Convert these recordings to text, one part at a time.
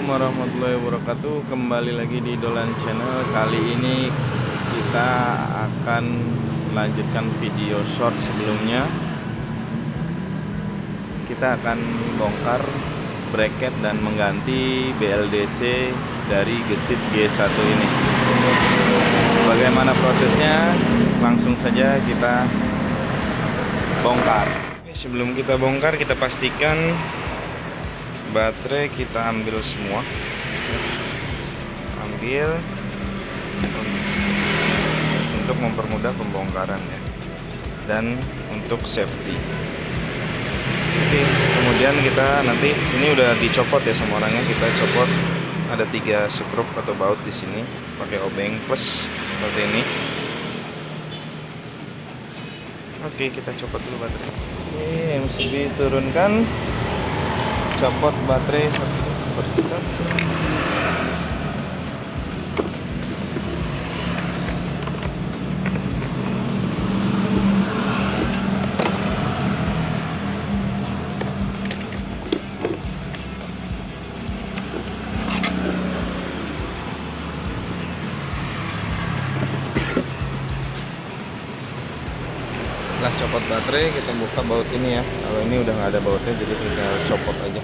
warahmatullahi wabarakatuh. Kembali lagi di Dolan Channel. Kali ini kita akan melanjutkan video short sebelumnya. Kita akan bongkar bracket dan mengganti BLDC dari gesit G1 ini. Bagaimana prosesnya? Langsung saja kita bongkar. Sebelum kita bongkar, kita pastikan baterai kita ambil semua, untuk mempermudah pembongkaran ya, dan untuk safety. Oke, kemudian kita nanti ini udah dicopot ya sama orangnya, kita copot ada 3 skrup atau baut di sini pakai obeng plus seperti ini. Oke, kita copot dulu baterai. Ini MCB turunkan, copot baterai satu persatu. Setelah copot baterai, kita buka baut ini ya. Kalau ini udah nggak ada bautnya, jadi tinggal copot aja.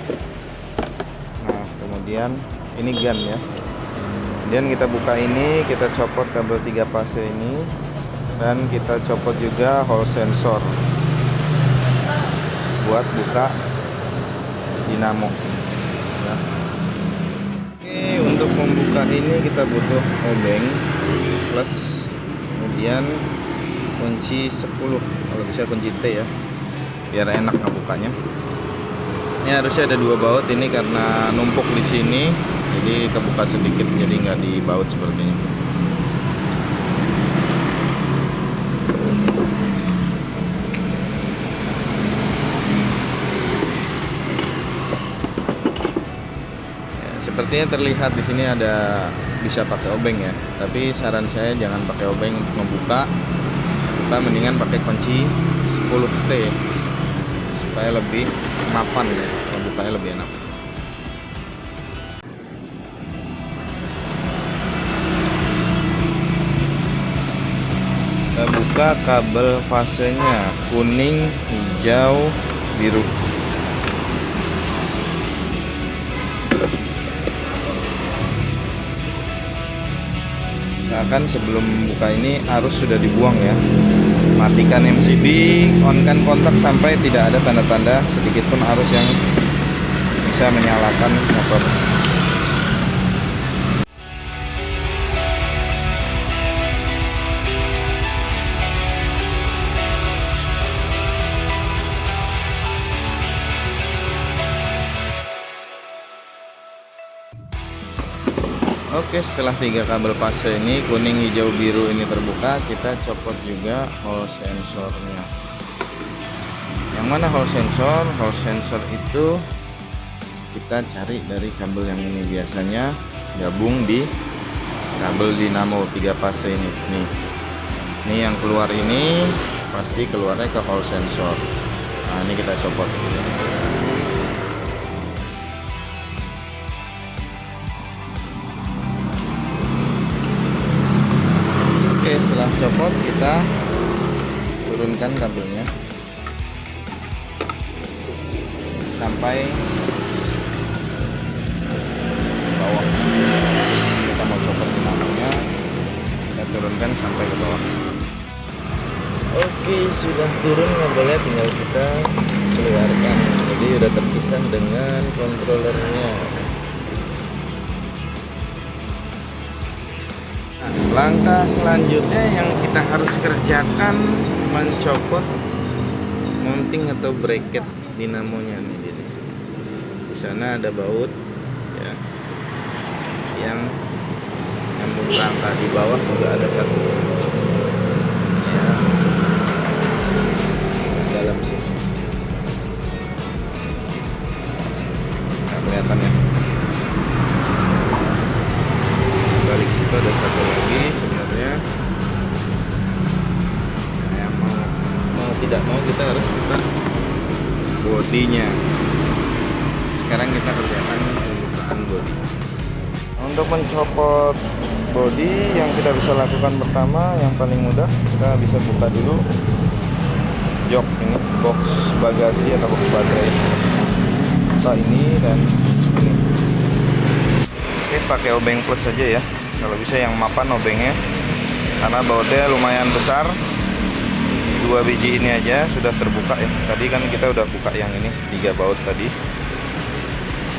Nah, kemudian ini gun ya. Kemudian kita buka ini, kita copot kabel 3 fase ini, dan kita copot juga hall sensor buat buka dinamo ya. Oke, untuk membuka ini kita butuh obeng plus kemudian kunci 10, kalau bisa kunci T ya, biar enak ngebukanya. Ini harusnya ada 2 baut, ini karena numpuk di sini jadi kebuka sedikit, jadi nggak dibaut seperti ini. Ya, sepertinya terlihat di sini ada bisa pakai obeng ya, tapi saran saya jangan pakai obeng untuk membuka. Kita mendingan pakai kunci 10T supaya lebih mapan ya, membukanya lebih enak. Kita buka kabel fasenya kuning, hijau, biru. Misalkan sebelum buka ini arus sudah dibuang ya. Matikan MCB, on-kan kontak sampai tidak ada tanda-tanda sedikit pun arus yang bisa menyalakan motor. Oke, setelah 3 kabel fase ini kuning, hijau, biru ini terbuka, kita copot juga hall sensornya. Yang mana hall sensor? Hall sensor itu kita cari dari kabel yang ini, biasanya gabung di kabel dinamo 3 fase ini. Ini yang keluar ini pasti keluarnya ke hall sensor. Nah, ini kita copot. Oke, setelah copot kita turunkan kabelnya sampai bawah. Kita mau copot dinamonya, kita turunkan sampai ke bawah. Oke, sudah turun kabelnya, tinggal kita keluarkan. Jadi udah terpisah dengan kontrolernya. Langkah selanjutnya yang kita harus kerjakan mencopot mounting atau bracket dinamonya nih. Jadi di sana ada baut ya, yang nyambung rangka, di bawah juga ada satu ya, dalam sini. Nggak kelihatan ya. Balik situ ada satu lagi sebenarnya. Nah, yang mau tidak mau kita harus buka bodinya. Sekarang kita kerjakan pembukaan bodi. Untuk mencopot bodi yang kita bisa lakukan pertama, yang paling mudah, kita bisa buka dulu jok ini, box bagasi atau box baterai. Buka ini dan ini. Oke, pakai obeng plus saja ya. Kalau bisa yang mapan obengnya, karena bautnya lumayan besar. 2 biji ini aja sudah terbuka ya. Tadi kan kita udah buka yang ini 3 baut tadi.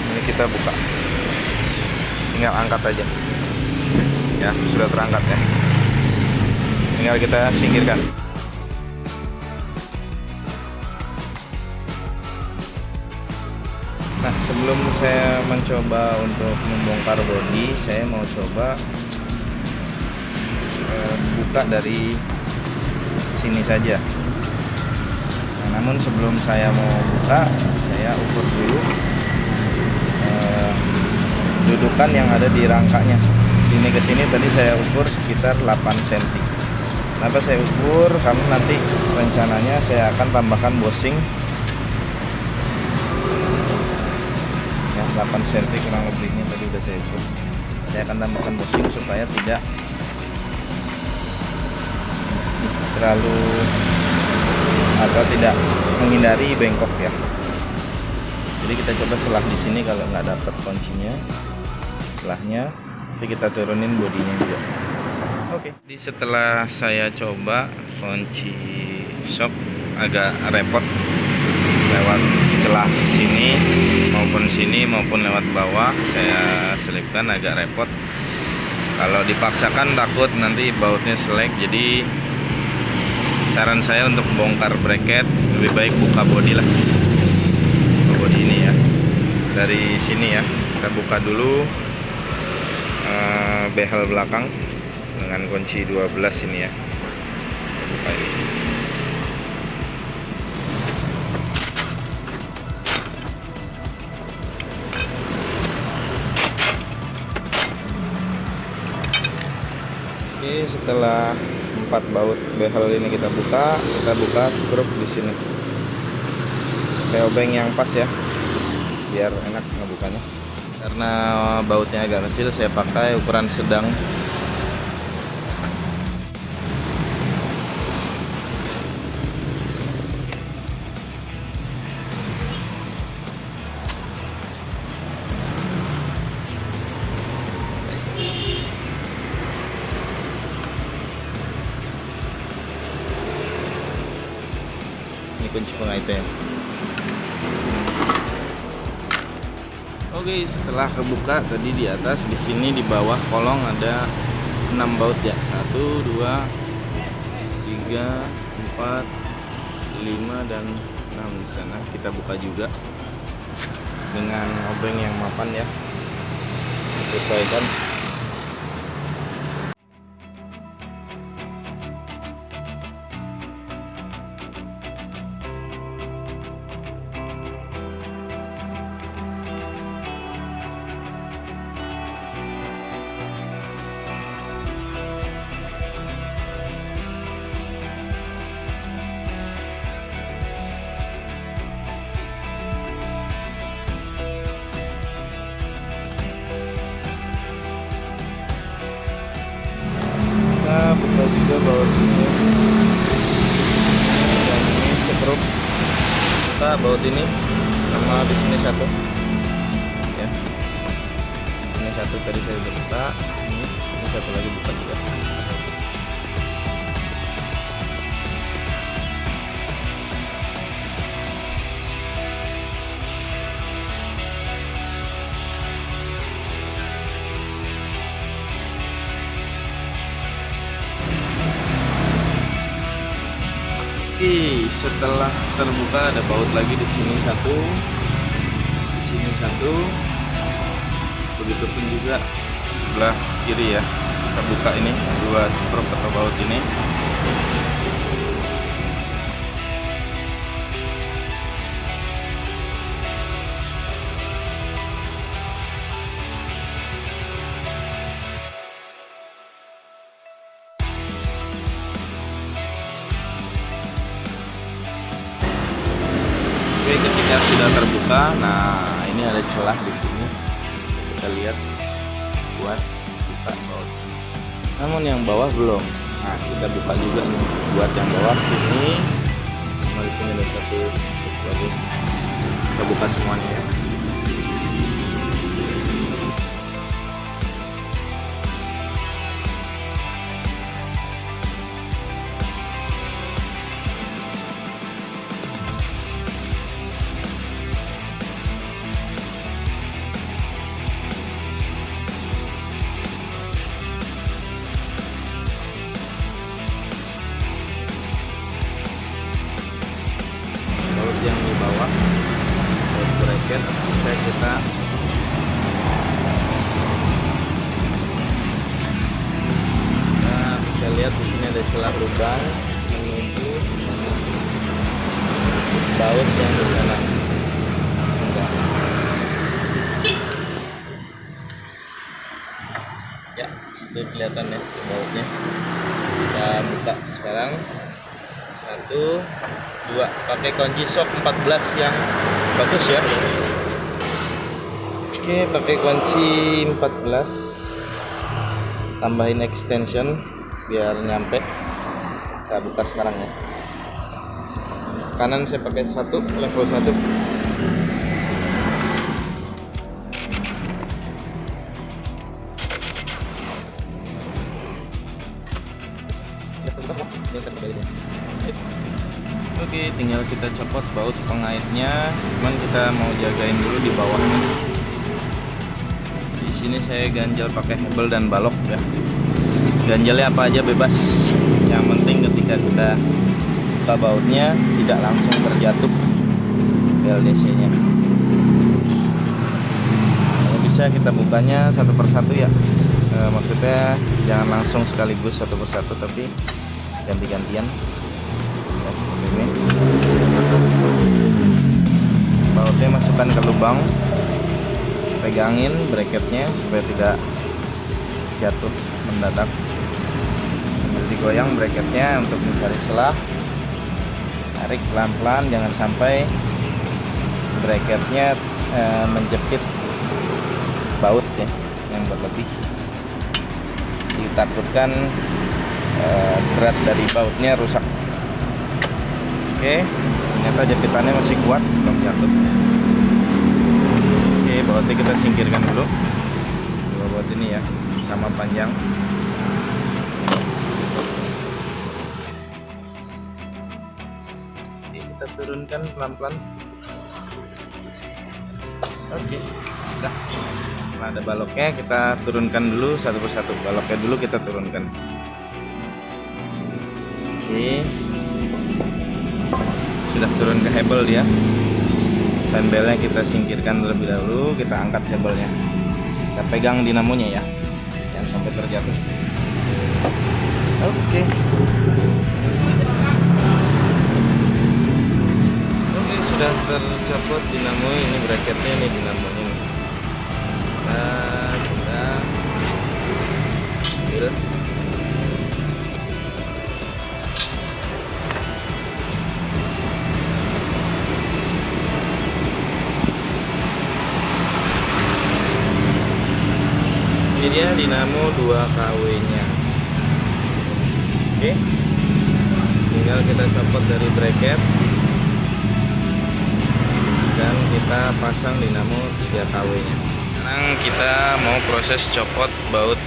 Ini kita buka. Tinggal angkat aja. Ya, sudah terangkat ya. Tinggal kita singkirkan. Nah, sebelum saya mencoba untuk membongkar bodi, saya mau coba buka dari sini saja. Nah, namun sebelum saya mau buka, saya ukur dulu dudukan yang ada di rangkanya. Sini ke sini tadi saya ukur sekitar 8 cm. Kenapa saya ukur? Karena nanti rencananya saya akan tambahkan bushing ya, 8 cm kurang lebihnya tadi udah saya ukur. Saya akan tambahkan bushing supaya tidak terlalu atau tidak menghindari bengkok ya. Jadi kita coba selah di sini, kalau nggak dapat kuncinya, selahnya nanti kita turunin bodinya juga. Oke. Jadi setelah saya coba kunci shock agak repot lewat celah sini maupun lewat bawah, saya selipkan agak repot. Kalau dipaksakan takut nanti bautnya selek. Jadi saran saya untuk bongkar bracket lebih baik buka bodi lah. Buka bodi ini ya. Dari sini ya. Kita buka dulu behel belakang dengan kunci 12 ini ya. Buka ini. Oke, setelah 4 baut behel ini kita buka skrup di sini. Pakai obeng yang pas ya, biar enak ngebukanya. Karena bautnya agak kecil, saya pakai ukuran sedang. Ini kunci pengaitnya. Oke, setelah kebuka tadi di atas, di sini di bawah kolong ada 6 baut ya. 1, 2, 3, 4, 5 dan 6 di sana. Kita buka juga dengan obeng yang mapan ya. Sesuaikan. Buka juga bautnya, dan ini skrup. Buka baut ini sama di sini satu ya. Ini satu tadi saya udah buka, ini satu lagi buka juga. Oke, setelah terbuka ada baut lagi di sini satu, di sini satu, begitupun juga sebelah kiri ya. Kita buka ini 2 skrup atau baut ini. Oke, ketika sudah terbuka, nah ini ada celah di sini. Bisa kita bisa lihat buat buka baut. Namun yang bawah belum. Nah, kita buka juga nih buat yang bawah sini. Di sini ada satu lagi. Kita buka semuanya ya. Yang di bawah bracket bisa kita bisa lihat di sini ada celah lubang menuju baut yang di sana. Ya, itu kelihatan ya bautnya. Kita buka sekarang. 1, 2, pakai kunci shock 14 yang bagus ya. Oke, pakai kunci 14, tambahin extension biar nyampe. Kita buka sekarang ya. Kanan saya pakai 1, level 1. Oke, tinggal kita copot baut pengaitnya. Cuman kita mau jagain dulu di bawahnya. Di sini saya ganjal pakai hebel dan balok ya. Ganjalnya apa aja bebas. Yang penting ketika kita buka bautnya tidak langsung terjatuh PLDC-nya. Kalau bisa kita bukanya satu persatu ya. Maksudnya jangan langsung sekaligus satu persatu, tapi ganti-gantian. Seperti ini. Bautnya masukkan ke lubang, pegangin bracketnya supaya tidak jatuh mendadak. Sambil digoyang bracketnya untuk mencari celah. Tarik pelan-pelan, jangan sampai bracketnya menjepit baut ya yang berlebih. Ditakutkan berat dari bautnya rusak. Oke, ternyata jepitannya masih kuat, belum jatuh. Oke, bautnya kita singkirkan dulu. Dua baut ini ya, sama panjang. Oke, kita turunkan pelan-pelan. Oke, sudah. Nah, ada baloknya, kita turunkan dulu satu persatu. Baloknya dulu kita turunkan. Oke. Sudah turun ke hebel dia. Sembelnya kita singkirkan terlebih dahulu, kita angkat hebelnya. Kita pegang dinamonya ya, jangan sampai terjatuh. Oke. Oke, sudah tercopot dinamo ini, bracketnya ini, dinamonya ini. Kita ambil. Ini dia dinamo 2 kW nya. Oke, tinggal kita copot dari bracket dan kita pasang dinamo 3 kW nya. Sekarang kita mau proses copot baut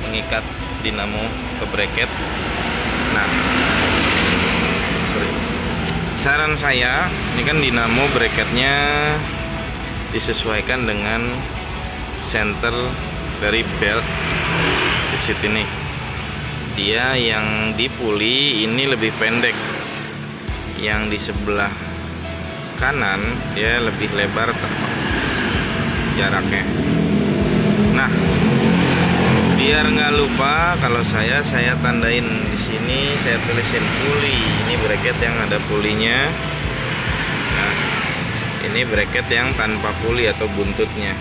pengikat dinamo ke bracket. Nah, saran saya, ini kan dinamo bracketnya disesuaikan dengan center dari belt di sini. Dia yang di puli ini lebih pendek, yang di sebelah kanan dia lebih lebar jaraknya. Nah, biar nggak lupa, kalau saya tandain di sini, saya tulisin puli. Ini bracket yang ada pulinya. Nah, ini bracket yang tanpa puli atau buntutnya.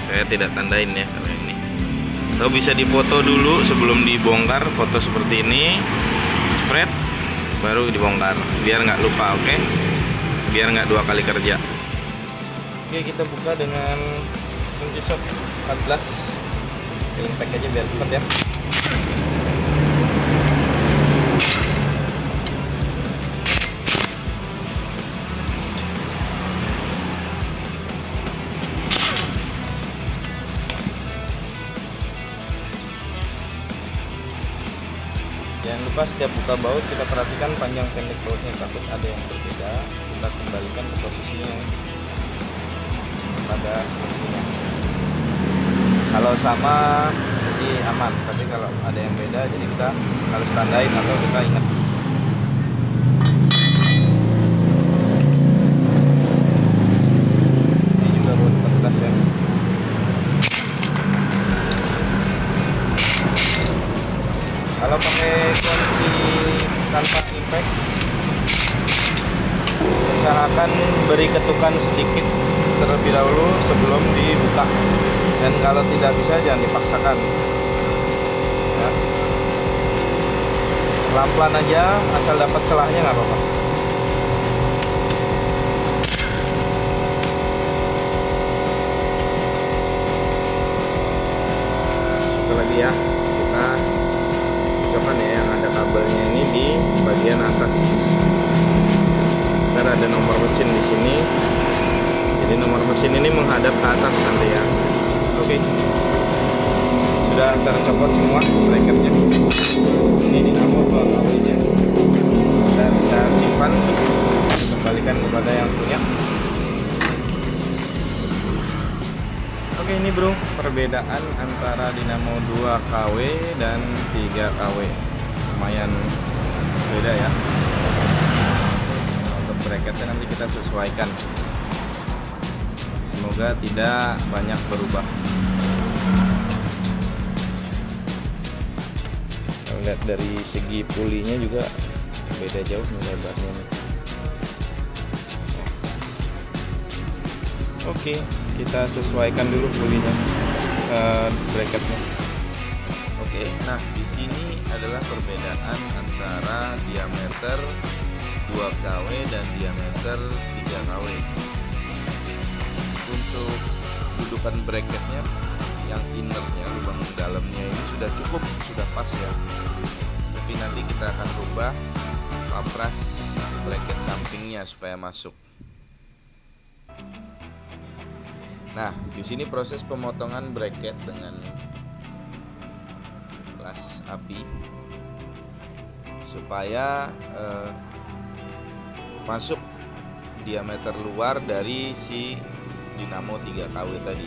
Saya tidak tandain ya kalau ini. Atau bisa difoto dulu sebelum dibongkar, foto seperti ini, spread, baru dibongkar, biar nggak lupa, oke? Biar nggak 2 kali kerja. Oke, kita buka dengan kunci shock. 14 filling pack aja biar cepet ya. Jangan lupa setiap buka baut kita perhatikan panjang pendek bautnya, takut ada yang berbeda. Kita kembalikan ke posisinya pada semestinya. Kalau sama jadi aman, tapi kalau ada yang beda jadi kita harus tandain atau kita ingat. Ini juga baut 14 ya. Kalau pakai kunci tanpa impact, usahakan beri ketukan sedikit terlebih dahulu sebelum dibuka, dan kalau tidak bisa jangan dipaksakan ya. Pelan-pelan aja, asal dapat celahnya nggak apa-apa. Satu lagi ya, kita cocokan ya yang ada kabelnya ini di bagian atas. Ntar ada nomor mesin di sini. Jadi nomor mesin ini menghadap ke atas nanti ya. Oke. Sudah tercopot semua bracketnya. Ini dinamo 2 kW-nya. Kita bisa simpan, kembalikan kepada yang punya. Oke, ini bro, perbedaan antara dinamo 2 kW dan 3 kW lumayan beda ya. Untuk bracketnya nanti kita sesuaikan, semoga tidak banyak berubah. Kita lihat dari segi pulinya juga beda jauh nih lebarnya nih. Oke, kita sesuaikan dulu pulinya, bracketnya. Oke, nah di sini adalah perbedaan antara diameter 2 kW dan diameter 3 kW. Untuk dudukan bracketnya, yang innernya, lubang dalamnya ini sudah cukup, sudah pas ya. Tapi nanti kita akan rubah papras bracket sampingnya supaya masuk. Nah, di sini proses pemotongan bracket dengan las api supaya masuk diameter luar dari si dinamo 3 kW tadi.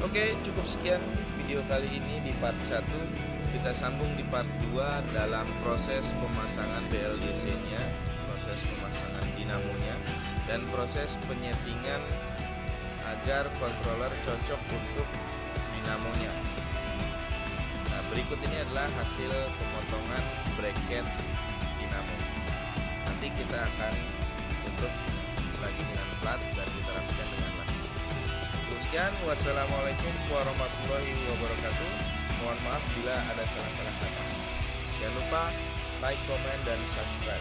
Oke, cukup sekian video kali ini di part 1. Kita sambung di part 2 dalam proses pemasangan BLDC-nya, proses pemasangan dinamonya, dan proses penyetingan agar controller cocok untuk dinamonya. Nah, berikut ini adalah hasil pemotongan bracket dinamo. Nanti kita akan tutup lagi dengan plat dan kita rapikan dengan las. Sekian, wassalamualaikum warahmatullahi wabarakatuh. Mohon maaf bila ada salah-salah kata. Jangan lupa like, comment, dan subscribe.